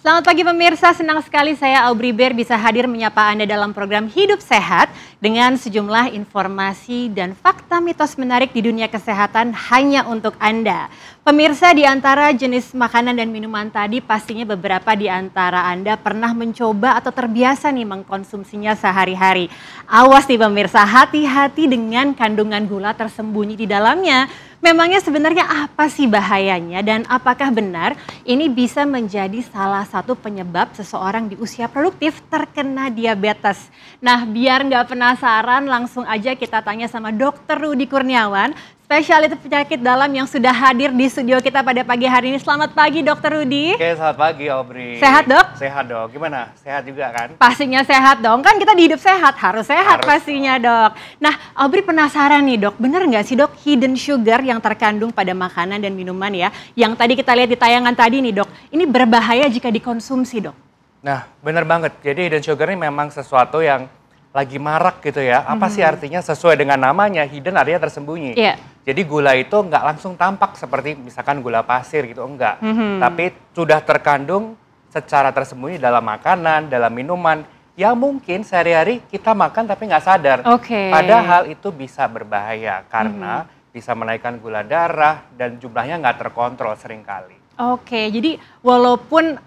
Selamat pagi pemirsa, senang sekali saya Aubrey Bear bisa hadir menyapa Anda dalam program Hidup Sehat dengan sejumlah informasi dan fakta mitos menarik di dunia kesehatan hanya untuk Anda. Pemirsa, di antara jenis makanan dan minuman tadi pastinya beberapa di antara Anda pernah mencoba atau terbiasa nih mengkonsumsinya sehari-hari. Awas nih pemirsa, hati-hati dengan kandungan gula tersembunyi di dalamnya. Memangnya sebenarnya apa sih bahayanya dan apakah benar ini bisa menjadi salah satu penyebab seseorang di usia produktif terkena diabetes? Nah, biar nggak penasaran langsung aja kita tanya sama Dr. Rudy Kurniawan, spesialis penyakit dalam yang sudah hadir di studio kita pada pagi hari ini. Selamat pagi Dr. Rudy. Oke, selamat pagi Aubrey. Sehat dok? Sehat dok, gimana? Sehat juga kan? Pastinya sehat dong, kan kita di Hidup Sehat, harus sehat pastinya dok. Nah, Aubrey penasaran nih dok, bener nggak sih dok hidden sugar yang terkandung pada makanan dan minuman ya, yang tadi kita lihat di tayangan tadi nih dok, ini berbahaya jika dikonsumsi dok? Nah, bener banget, jadi hidden sugar ini memang sesuatu yang lagi marak gitu ya. Apa sih artinya? Sesuai dengan namanya, hidden artinya tersembunyi. Iya. Jadi gula itu nggak langsung tampak seperti misalkan gula pasir gitu, enggak. Tapi sudah terkandung secara tersembunyi dalam makanan, dalam minuman, yang mungkin sehari-hari kita makan tapi nggak sadar. Oke. Padahal itu bisa berbahaya karena bisa menaikkan gula darah dan jumlahnya nggak terkontrol seringkali. Oke, jadi walaupun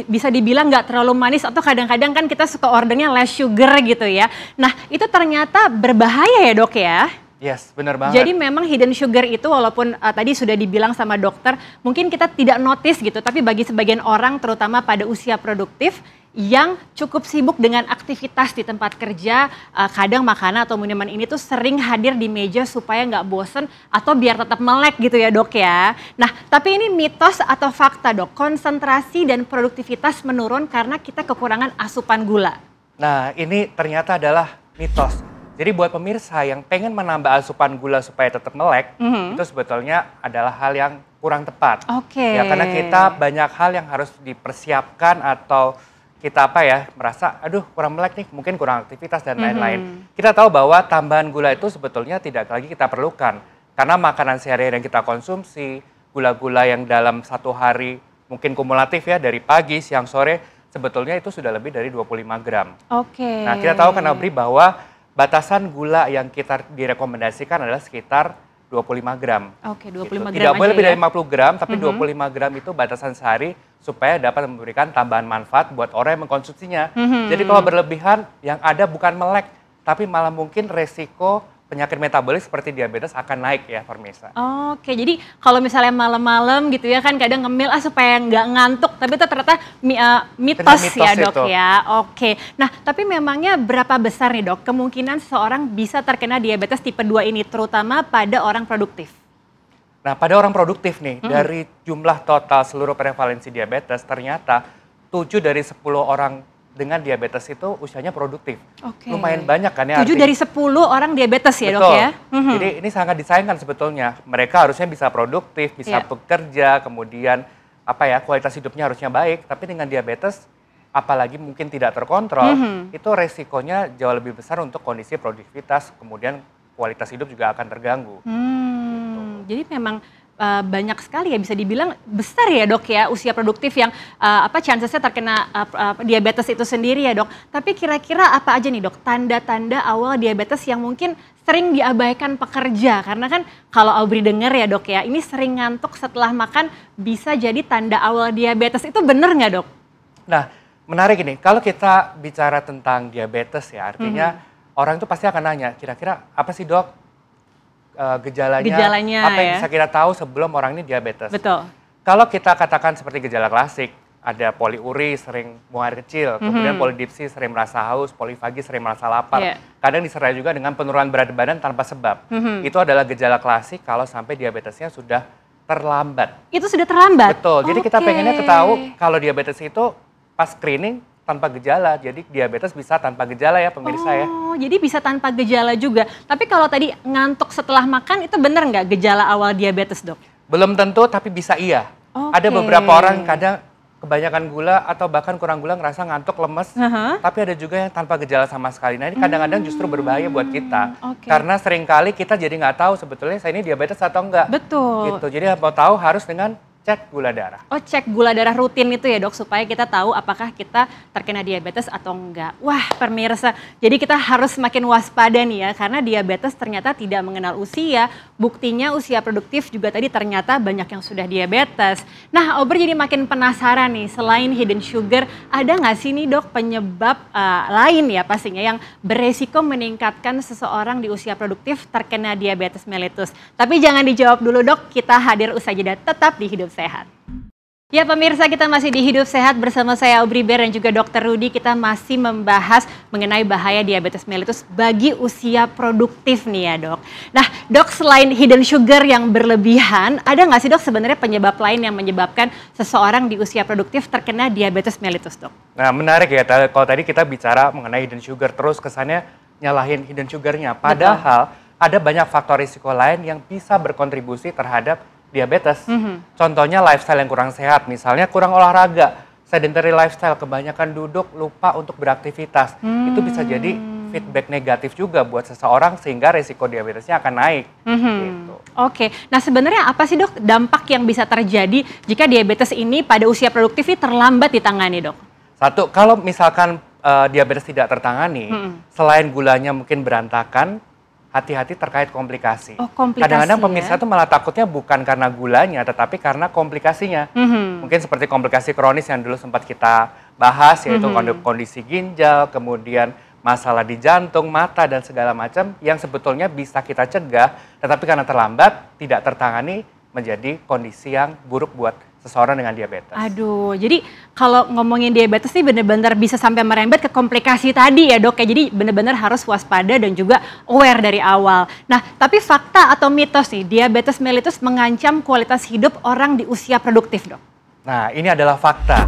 bisa dibilang nggak terlalu manis atau kadang-kadang kan kita suka ordernya less sugar gitu ya. Nah, itu ternyata berbahaya ya dok ya? Yes, benar banget. Jadi memang hidden sugar itu walaupun tadi sudah dibilang sama dokter, mungkin kita tidak notice gitu, tapi bagi sebagian orang terutama pada usia produktif yang cukup sibuk dengan aktivitas di tempat kerja, kadang makanan atau minuman ini tuh sering hadir di meja supaya nggak bosen atau biar tetap melek gitu ya dok ya. Nah, tapi ini mitos atau fakta dok, konsentrasi dan produktivitas menurun karena kita kekurangan asupan gula. Nah, ini ternyata adalah mitos. Jadi buat pemirsa yang pengen menambah asupan gula supaya tetap melek, itu sebetulnya adalah hal yang kurang tepat. Oke. Ya, karena kita banyak hal yang harus dipersiapkan atau kita merasa aduh kurang melek nih, mungkin kurang aktivitas dan lain-lain. Kita tahu bahwa tambahan gula itu sebetulnya tidak lagi kita perlukan. Karena makanan sehari-hari yang kita konsumsi, gula-gula yang dalam satu hari mungkin kumulatif ya dari pagi, siang, sore, sebetulnya itu sudah lebih dari 25 gram. Oke. Nah, kita tahu kan Aubrey bahwa batasan gula yang kita direkomendasikan adalah sekitar 25 gram. Oke, 25 gram Tidak boleh lebih aja dari 50 gram, tapi 25 gram itu batasan sehari supaya dapat memberikan tambahan manfaat buat orang yang mengkonsumsinya. Jadi kalau berlebihan, yang ada bukan melek, tapi malah mungkin resiko penyakit metabolik seperti diabetes akan naik ya, pemirsa. Oke, jadi kalau misalnya malam-malam gitu ya kan kadang ngemil supaya nggak ngantuk, tapi itu ternyata mitos ya dok itu ya. Oke, nah tapi memangnya berapa besar nih dok kemungkinan seseorang bisa terkena diabetes tipe 2 ini terutama pada orang produktif? Nah, pada orang produktif nih, dari jumlah total seluruh prevalensi diabetes ternyata 7 dari 10 orang dengan diabetes itu usianya produktif. Oke. Lumayan banyak kan ya. 7 dari 10 orang diabetes ya betul. Dok ya? Jadi ini sangat disayangkan sebetulnya. Mereka harusnya bisa produktif, bisa bekerja, kemudian kualitas hidupnya harusnya baik. Tapi dengan diabetes, apalagi mungkin tidak terkontrol, itu resikonya jauh lebih besar untuk kondisi produktivitas, kemudian kualitas hidup juga akan terganggu. Gitu. Jadi memang banyak sekali ya bisa dibilang besar ya dok ya usia produktif yang chancesnya terkena diabetes itu sendiri ya dok. Tapi kira-kira apa aja nih dok tanda-tanda awal diabetes yang mungkin sering diabaikan pekerja? Karena kan kalau Aubrey dengar ya dok ya ini sering ngantuk setelah makan bisa jadi tanda awal diabetes, itu benar nggak dok? Nah menarik ini, kalau kita bicara tentang diabetes ya artinya orang itu pasti akan nanya kira-kira apa sih dok? Gejalanya apa yang bisa kita tahu sebelum orang ini diabetes. Betul. Kalau kita katakan seperti gejala klasik, ada poliuri, sering buang air kecil, kemudian polidipsi, sering merasa haus, polifagi, sering merasa lapar. Kadang disertai juga dengan penurunan berat badan tanpa sebab. Itu adalah gejala klasik kalau sampai diabetesnya sudah terlambat. Itu sudah terlambat? Betul, jadi kita pengennya tahu kalau diabetes itu pas screening tanpa gejala, jadi diabetes bisa tanpa gejala ya pemirsa ya. Oh, jadi bisa tanpa gejala juga. Tapi kalau tadi ngantuk setelah makan itu benar nggak gejala awal diabetes dok? Belum tentu, tapi bisa iya. Ada beberapa orang kadang kebanyakan gula atau bahkan kurang gula ngerasa ngantuk, lemes. Tapi ada juga yang tanpa gejala sama sekali. Nah ini kadang-kadang justru berbahaya buat kita. Karena seringkali kita jadi nggak tahu sebetulnya saya ini diabetes atau enggak. Betul. Gitu. Jadi mau tahu harus dengan cek gula darah. Oh, cek gula darah rutin itu ya dok, supaya kita tahu apakah kita terkena diabetes atau enggak. Wah pemirsa, jadi kita harus semakin waspada nih ya, karena diabetes ternyata tidak mengenal usia. Buktinya usia produktif juga tadi ternyata banyak yang sudah diabetes. Nah Aubrey jadi makin penasaran nih, selain hidden sugar, ada nggak sih nih dok penyebab lain ya pastinya yang beresiko meningkatkan seseorang di usia produktif terkena diabetes mellitus? Tapi jangan dijawab dulu dok, kita hadir usai jeda, tetap di Hidup Sehat. Ya pemirsa, kita masih di Hidup Sehat bersama saya Aubrey Bear dan juga Dr. Rudy. Kita masih membahas mengenai bahaya diabetes mellitus bagi usia produktif nih ya dok. Nah dok, selain hidden sugar yang berlebihan, ada nggak sih dok sebenarnya penyebab lain yang menyebabkan seseorang di usia produktif terkena diabetes mellitus dok? Nah menarik ya, kalau tadi kita bicara mengenai hidden sugar, terus kesannya nyalahin hidden sugarnya. Padahal ada banyak faktor risiko lain yang bisa berkontribusi terhadap diabetes. Contohnya lifestyle yang kurang sehat, misalnya kurang olahraga, sedentary lifestyle, kebanyakan duduk, lupa untuk beraktivitas. Itu bisa jadi feedback negatif juga buat seseorang sehingga risiko diabetesnya akan naik. Gitu. Oke, nah sebenarnya apa sih dok dampak yang bisa terjadi jika diabetes ini pada usia produktif ini terlambat ditangani dok? Satu, kalau misalkan diabetes tidak tertangani, selain gulanya mungkin berantakan, hati-hati terkait komplikasi. Oh, komplikasi. Kadang-kadang ya? pemirsa tuh malah takutnya bukan karena gulanya, tetapi karena komplikasinya. Mungkin seperti komplikasi kronis yang dulu sempat kita bahas, yaitu kondisi ginjal, kemudian masalah di jantung, mata, dan segala macam yang sebetulnya bisa kita cegah, tetapi karena terlambat, tidak tertangani, menjadi kondisi yang buruk buat seseorang dengan diabetes. Aduh, jadi kalau ngomongin diabetes nih benar-benar bisa sampai merembet ke komplikasi tadi ya dok ya. Jadi benar-benar harus waspada dan juga aware dari awal. Nah, tapi fakta atau mitos nih, diabetes mellitus mengancam kualitas hidup orang di usia produktif dok? Nah, ini adalah fakta.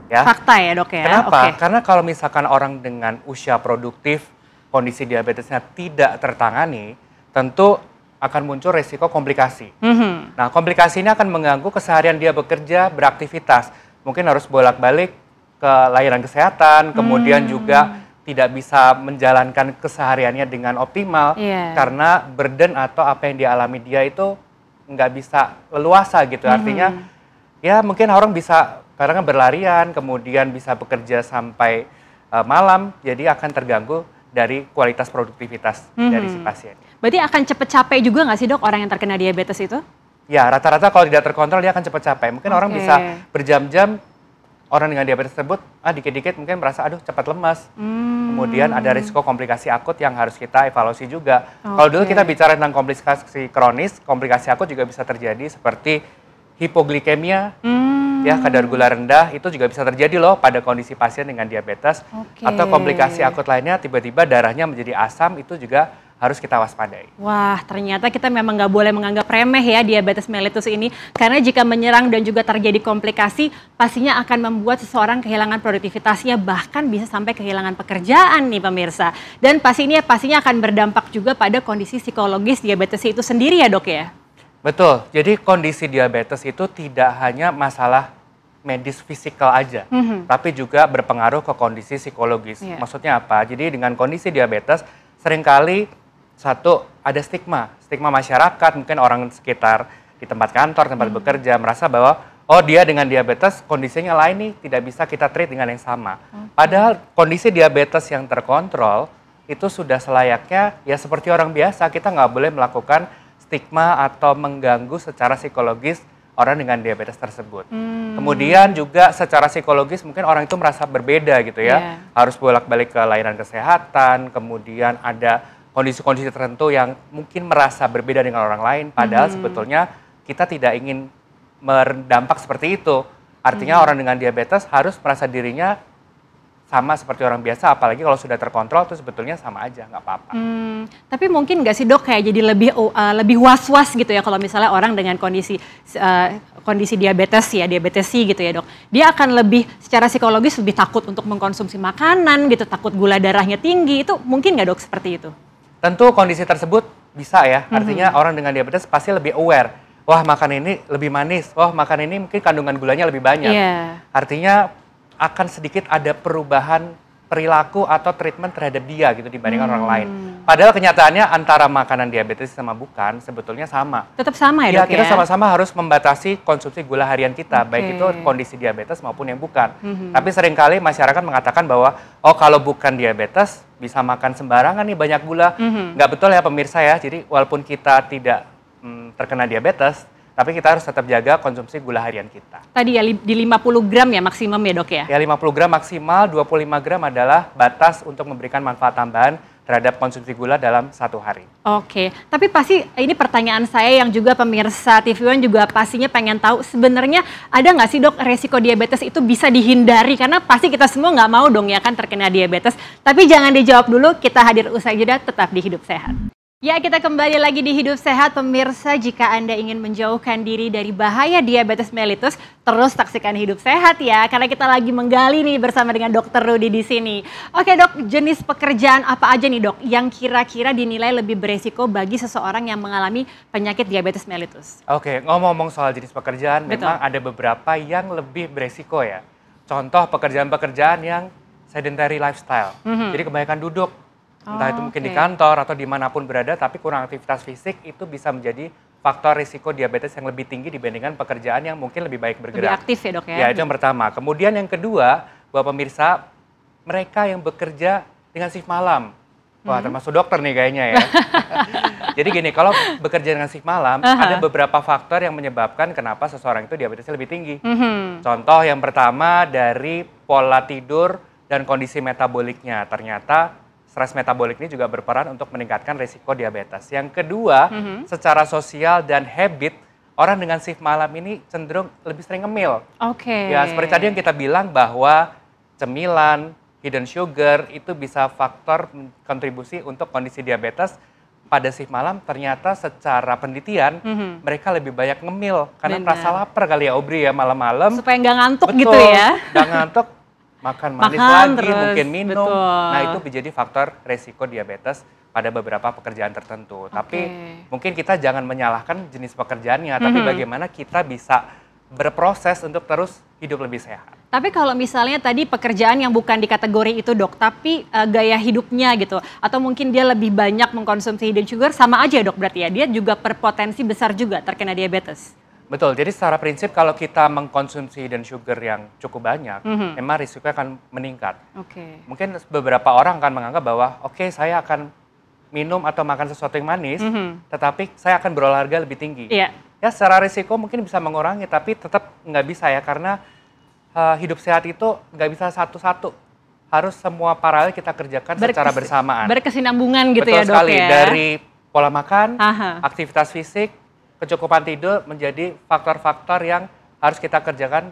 Ya. Fakta ya dok ya? Kenapa? Oke. Karena kalau misalkan orang dengan usia produktif, kondisi diabetesnya tidak tertangani, tentu akan muncul resiko komplikasi. Nah, komplikasi ini akan mengganggu keseharian dia bekerja, beraktivitas. Mungkin harus bolak-balik ke layanan kesehatan, kemudian juga tidak bisa menjalankan kesehariannya dengan optimal, karena burden atau apa yang dialami dia itu nggak bisa leluasa gitu. Artinya, ya mungkin orang bisa kadang berlarian, kemudian bisa bekerja sampai malam, jadi akan terganggu dari kualitas produktivitas dari si pasien. Berarti akan cepet capek juga nggak sih dok orang yang terkena diabetes itu? Ya, rata-rata kalau tidak terkontrol dia akan cepat capek. Mungkin orang bisa berjam-jam, orang dengan diabetes tersebut, dikit-dikit mungkin merasa aduh cepat lemas. Kemudian ada risiko komplikasi akut yang harus kita evaluasi juga. Kalau dulu kita bicara tentang komplikasi kronis, komplikasi akut juga bisa terjadi seperti hipoglikemia, ya kadar gula rendah, itu juga bisa terjadi loh pada kondisi pasien dengan diabetes. Atau komplikasi akut lainnya, tiba-tiba darahnya menjadi asam, itu juga harus kita waspadai. Wah, ternyata kita memang nggak boleh menganggap remeh ya diabetes mellitus ini, karena jika menyerang dan juga terjadi komplikasi, pastinya akan membuat seseorang kehilangan produktivitasnya, bahkan bisa sampai kehilangan pekerjaan nih pemirsa. Dan pastinya akan berdampak juga pada kondisi psikologis diabetes itu sendiri ya dok ya? Betul, jadi kondisi diabetes itu tidak hanya masalah medis fisikal aja, tapi juga berpengaruh ke kondisi psikologis. Maksudnya apa? Jadi dengan kondisi diabetes, seringkali satu, ada stigma masyarakat, mungkin orang sekitar di tempat kantor, tempat bekerja, merasa bahwa oh dia dengan diabetes kondisinya lain nih, tidak bisa kita treat dengan yang sama. Padahal kondisi diabetes yang terkontrol itu sudah selayaknya ya seperti orang biasa, kita nggak boleh melakukan stigma atau mengganggu secara psikologis orang dengan diabetes tersebut. Kemudian juga secara psikologis mungkin orang itu merasa berbeda gitu ya, harus bolak-balik ke layanan kesehatan, kemudian ada kondisi-kondisi tertentu yang mungkin merasa berbeda dengan orang lain, padahal sebetulnya kita tidak ingin berdampak seperti itu. Artinya orang dengan diabetes harus merasa dirinya sama seperti orang biasa, apalagi kalau sudah terkontrol itu sebetulnya sama aja, nggak apa-apa. Tapi mungkin nggak sih dok kayak jadi lebih was-was gitu ya kalau misalnya orang dengan kondisi diabetesi gitu ya dok. Dia akan lebih secara psikologis lebih takut untuk mengkonsumsi makanan gitu, takut gula darahnya tinggi, itu mungkin nggak dok seperti itu? Tentu kondisi tersebut bisa ya, artinya orang dengan diabetes pasti lebih aware. Wah makan ini lebih manis, wah makan ini mungkin kandungan gulanya lebih banyak. Artinya akan sedikit ada perubahan perilaku atau treatment terhadap dia gitu dibandingkan orang lain. Padahal kenyataannya antara makanan diabetes sama bukan sebetulnya sama. Tetap sama ya, Ya, Dok kita ya? sama-sama harus membatasi konsumsi gula harian kita, baik itu kondisi diabetes maupun yang bukan. Tapi seringkali masyarakat mengatakan bahwa, oh kalau bukan diabetes bisa makan sembarangan nih banyak gula. Nggak betul ya pemirsa ya, jadi walaupun kita tidak terkena diabetes, tapi kita harus tetap jaga konsumsi gula harian kita. Tadi ya di 50 gram ya maksimum ya, Dok ya? Ya 50 gram maksimal, 25 gram adalah batas untuk memberikan manfaat tambahan terhadap konsumsi gula dalam satu hari. Oke, tapi pasti ini pertanyaan saya yang juga pemirsa TV One juga pastinya pengen tahu sebenarnya ada nggak sih, Dok, resiko diabetes itu bisa dihindari? Karena pasti kita semua nggak mau dong ya kan terkena diabetes. Tapi jangan dijawab dulu, kita hadir usai jeda, tetap di Hidup Sehat. Ya, kita kembali lagi di Hidup Sehat, pemirsa. Jika Anda ingin menjauhkan diri dari bahaya diabetes mellitus, terus saksikan Hidup Sehat ya, karena kita lagi menggali nih bersama dengan Dokter Rudy di sini. Oke, Dok, jenis pekerjaan apa aja nih, Dok, yang kira-kira dinilai lebih beresiko bagi seseorang yang mengalami penyakit diabetes mellitus? Oke, ngomong-ngomong soal jenis pekerjaan, memang ada beberapa yang lebih beresiko ya. Contoh pekerjaan-pekerjaan yang sedentary lifestyle, jadi kebanyakan duduk. Entah itu mungkin di kantor atau dimanapun berada, tapi kurang aktivitas fisik itu bisa menjadi faktor risiko diabetes yang lebih tinggi dibandingkan pekerjaan yang mungkin lebih baik bergerak. Lebih aktif ya, Dok ya? Ya, itu yang pertama. Kemudian yang kedua, buat pemirsa, mereka yang bekerja dengan shift malam. Wah, termasuk dokter nih kayaknya ya. Jadi gini, kalau bekerja dengan shift malam, ada beberapa faktor yang menyebabkan kenapa seseorang itu diabetesnya lebih tinggi. Contoh yang pertama dari pola tidur dan kondisi metaboliknya. Ternyata stres metabolik ini juga berperan untuk meningkatkan risiko diabetes. Yang kedua, secara sosial dan habit, orang dengan shift malam ini cenderung lebih sering ngemil. Ya, seperti tadi yang kita bilang bahwa cemilan, hidden sugar itu bisa faktor kontribusi untuk kondisi diabetes. Pada shift malam ternyata secara penelitian mereka lebih banyak ngemil karena merasa lapar kali ya, Aubrey ya, malam-malam. Supaya nggak ngantuk. Betul, gitu ya? Nggak ngantuk. Makan manis lagi, terus, mungkin minum. betul. Nah, itu menjadi faktor resiko diabetes pada beberapa pekerjaan tertentu. Tapi mungkin kita jangan menyalahkan jenis pekerjaannya, tapi bagaimana kita bisa berproses untuk terus hidup lebih sehat. Tapi kalau misalnya tadi pekerjaan yang bukan di kategori itu, Dok, tapi gaya hidupnya gitu, atau mungkin dia lebih banyak mengkonsumsi hidden sugar, sama aja, Dok, berarti ya? Dia juga berpotensi besar juga terkena diabetes? Betul, jadi secara prinsip kalau kita mengkonsumsi hidden sugar yang cukup banyak, memang risikonya akan meningkat. Mungkin beberapa orang akan menganggap bahwa oke, saya akan minum atau makan sesuatu yang manis, tetapi saya akan berolahraga lebih tinggi. Ya, secara risiko mungkin bisa mengurangi, tapi tetap nggak bisa ya, karena hidup sehat itu nggak bisa satu-satu. Harus semua paralel kita kerjakan secara bersamaan. Berkesinambungan gitu. Betul ya, Dok, sekali, ya? dari pola makan, aktivitas fisik, kecukupan tidur menjadi faktor-faktor yang harus kita kerjakan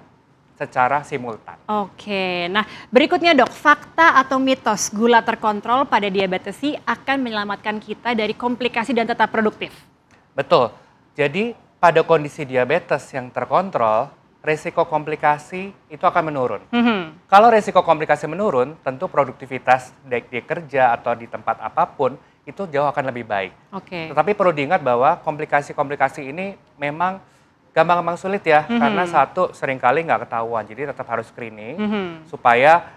secara simultan. Nah berikutnya, Dok, fakta atau mitos gula terkontrol pada diabetesi akan menyelamatkan kita dari komplikasi dan tetap produktif? Betul, jadi pada kondisi diabetes yang terkontrol, resiko komplikasi itu akan menurun. Kalau resiko komplikasi menurun, tentu produktivitas baik di kerja atau di tempat apapun, itu jauh akan lebih baik. Tetapi perlu diingat bahwa komplikasi-komplikasi ini memang gampang-gampang sulit ya, karena satu, seringkali nggak ketahuan, jadi tetap harus screening supaya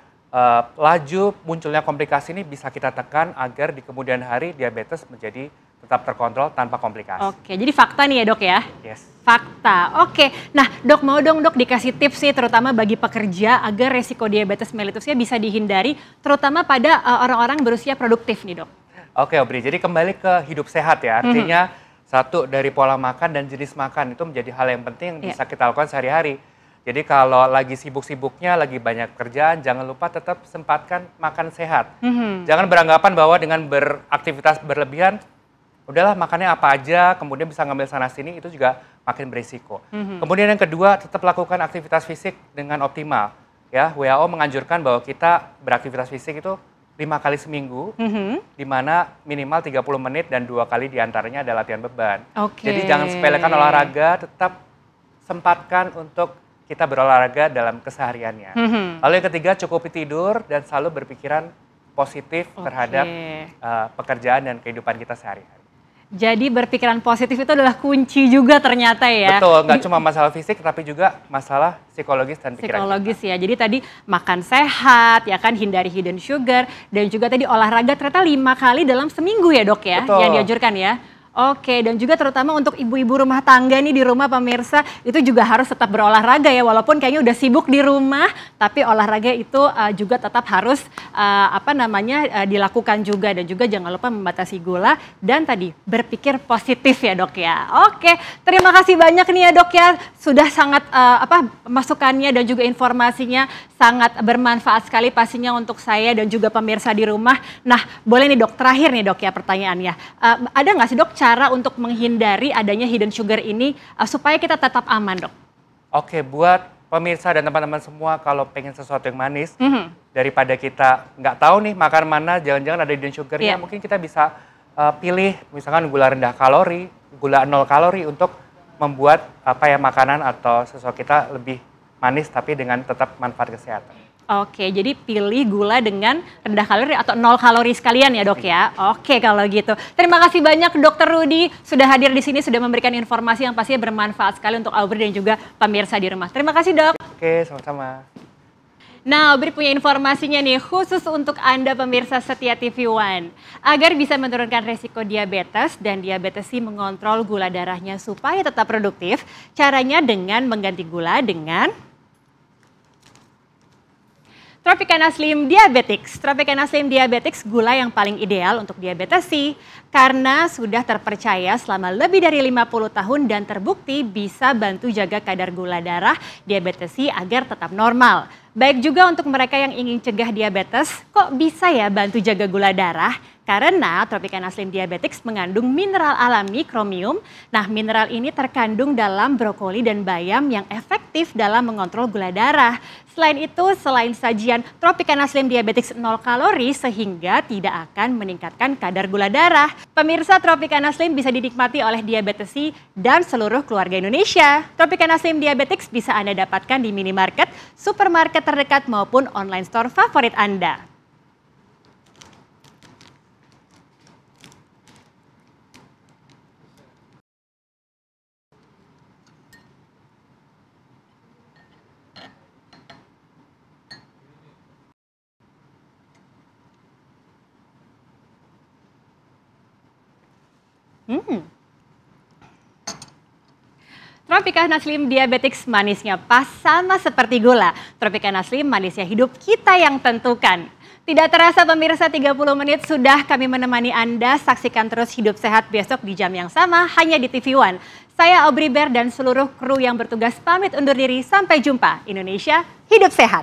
laju munculnya komplikasi ini bisa kita tekan agar di kemudian hari diabetes menjadi tetap terkontrol tanpa komplikasi. Jadi fakta nih ya, Dok ya? Yes. Fakta, nah Dok, mau dong, Dok, dikasih tips nih terutama bagi pekerja agar resiko diabetes mellitusnya bisa dihindari, terutama pada orang-orang berusia produktif nih, Dok. Aubrey, jadi kembali ke hidup sehat ya, artinya satu, dari pola makan dan jenis makan itu menjadi hal yang penting yang bisa kita lakukan sehari-hari. Jadi kalau lagi sibuk-sibuknya, lagi banyak kerjaan, jangan lupa tetap sempatkan makan sehat. Jangan beranggapan bahwa dengan beraktivitas berlebihan, udahlah makannya apa aja, kemudian bisa ngambil sana-sini, itu juga makin berisiko. Kemudian yang kedua, tetap lakukan aktivitas fisik dengan optimal. Ya, WHO menganjurkan bahwa kita beraktivitas fisik itu 5 kali seminggu, di mana minimal 30 menit dan 2 kali diantaranya ada latihan beban. Jadi jangan sepelekan olahraga, tetap sempatkan untuk kita berolahraga dalam kesehariannya. Lalu yang ketiga, cukupi tidur dan selalu berpikiran positif terhadap pekerjaan dan kehidupan kita sehari-hari. Jadi berpikiran positif itu adalah kunci juga ternyata ya. Betul, nggak cuma masalah fisik tapi juga masalah psikologis dan pikiran psikologis kita. Ya. Jadi tadi makan sehat, ya kan, hindari hidden sugar, dan juga tadi olahraga ternyata 5 kali dalam seminggu ya dok ya, Betul. yang dianjurkan ya. Oke, dan juga terutama untuk ibu-ibu rumah tangga nih di rumah pemirsa, itu juga harus tetap berolahraga ya, walaupun kayaknya udah sibuk di rumah, tapi olahraga itu juga tetap harus dilakukan juga, dan juga jangan lupa membatasi gula dan tadi berpikir positif ya dok ya. Oke, terima kasih banyak nih ya dok ya, sudah sangat masukannya dan juga informasinya sangat bermanfaat sekali pastinya untuk saya dan juga pemirsa di rumah. Nah, boleh nih dok, terakhir nih dok ya pertanyaannya, ada nggak sih dok cara untuk menghindari adanya hidden sugar ini supaya kita tetap aman dok? Oke, buat pemirsa dan teman-teman semua kalau pengen sesuatu yang manis, daripada kita nggak tahu nih makan mana, jangan-jangan ada hidden sugarnya, mungkin kita bisa pilih misalkan gula rendah kalori, gula 0 kalori untuk membuat makanan atau sesuatu kita lebih manis tapi dengan tetap manfaat kesehatan. Oke, jadi pilih gula dengan rendah kalori atau 0 kalori sekalian ya dok ya. Oke kalau gitu. Terima kasih banyak Dokter Rudy sudah hadir di sini, sudah memberikan informasi yang pastinya bermanfaat sekali untuk Aubrey dan juga pemirsa di rumah. Terima kasih dok. Oke, sama-sama. Nah, Aubrey punya informasinya nih khusus untuk Anda pemirsa setia TV One. Agar bisa menurunkan resiko diabetes dan diabetesi mengontrol gula darahnya supaya tetap produktif, caranya dengan mengganti gula dengan Tropicana Slim Diabetics. Tropicana Slim Diabetics gula yang paling ideal untuk diabetesi karena sudah terpercaya selama lebih dari 50 tahun dan terbukti bisa bantu jaga kadar gula darah diabetesi agar tetap normal. Baik juga untuk mereka yang ingin cegah diabetes, kok bisa ya bantu jaga gula darah? Karena Tropicana Slim Diabetics mengandung mineral alami kromium. Nah, mineral ini terkandung dalam brokoli dan bayam yang efektif dalam mengontrol gula darah. Selain itu, selain sajian Tropicana Slim Diabetics 0 kalori sehingga tidak akan meningkatkan kadar gula darah. Pemirsa, Tropicana Slim bisa dinikmati oleh diabetesi dan seluruh keluarga Indonesia. Tropicana Slim Diabetics bisa Anda dapatkan di minimarket, supermarket terdekat maupun online store favorit Anda. Tropicana Slim Diabetics manisnya pas sama seperti gula. Tropicana Slim manisnya hidup kita yang tentukan. Tidak terasa pemirsa 30 menit sudah kami menemani Anda. Saksikan terus Hidup Sehat besok di jam yang sama hanya di TV One. Saya Aubrey Ber dan seluruh kru yang bertugas pamit undur diri. Sampai jumpa. Indonesia, hidup sehat.